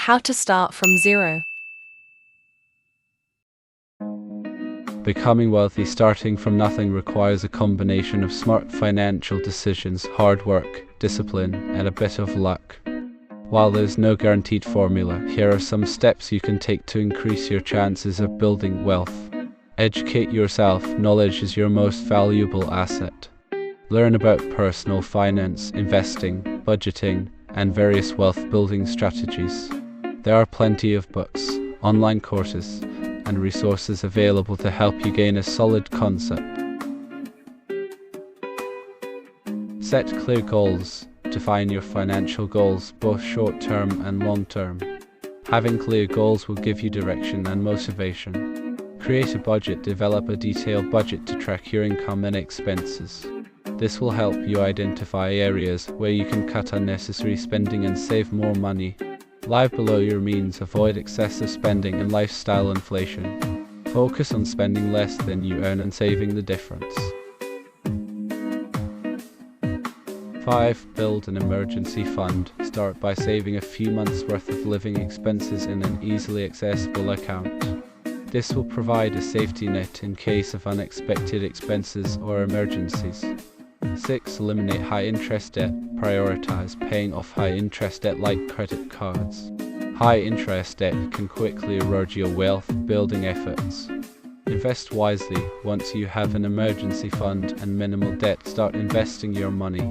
How to start from zero. Becoming wealthy starting from nothing requires a combination of smart financial decisions, hard work, discipline, and a bit of luck. While there's no guaranteed formula, here are some steps you can take to increase your chances of building wealth. Educate yourself. Knowledge is your most valuable asset. Learn about personal finance, investing, budgeting, and various wealth-building strategies. There are plenty of books, online courses, and resources available to help you gain a solid concept. Set clear goals. Define your financial goals, both short-term and long-term. Having clear goals will give you direction and motivation. Create a budget. Develop a detailed budget to track your income and expenses. This will help you identify areas where you can cut unnecessary spending and save more money. Live below your means. Avoid excessive spending and lifestyle inflation. Focus on spending less than you earn and saving the difference. 5. Build an emergency fund. Start by saving a few months' worth of living expenses in an easily accessible account. This will provide a safety net in case of unexpected expenses or emergencies. 6. Eliminate high-interest debt. Prioritize paying off high-interest debt like credit cards. High-interest debt can quickly erode your wealth-building efforts. Invest wisely. Once you have an emergency fund and minimal debt, start investing your money.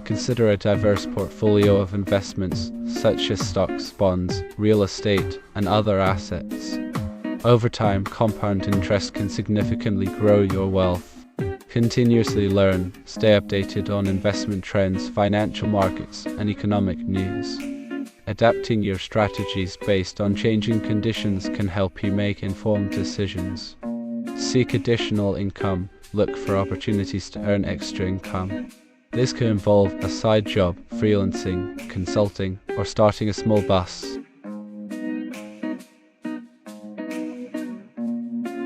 Consider a diverse portfolio of investments, such as stocks, bonds, real estate, and other assets. Over time, compound interest can significantly grow your wealth. Continuously learn, stay updated on investment trends, financial markets, and economic news. Adapting your strategies based on changing conditions can help you make informed decisions. Seek additional income. Look for opportunities to earn extra income. This could involve a side job, freelancing, consulting, or starting a small business.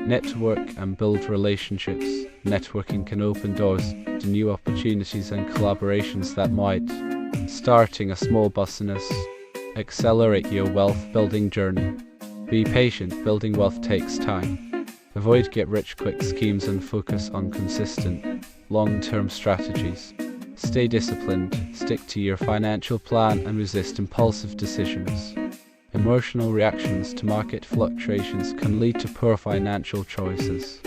Network and build relationships. Networking can open doors to new opportunities and collaborations that might. Starting a small business. Accelerate your wealth-building journey. Be patient. Building wealth takes time. Avoid get-rich-quick schemes and focus on consistent, long-term strategies. Stay disciplined, stick to your financial plan, and resist impulsive decisions. Emotional reactions to market fluctuations can lead to poor financial choices.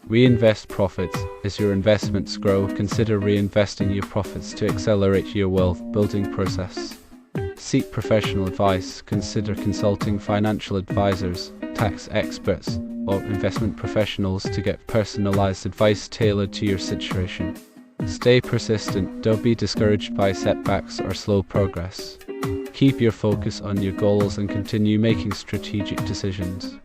Reinvest profits. As your investments grow, consider reinvesting your profits to accelerate your wealth-building process. Seek professional advice. Consider consulting financial advisors, tax experts, or investment professionals to get personalized advice tailored to your situation. Stay persistent. Don't be discouraged by setbacks or slow progress. Keep your focus on your goals and continue making strategic decisions.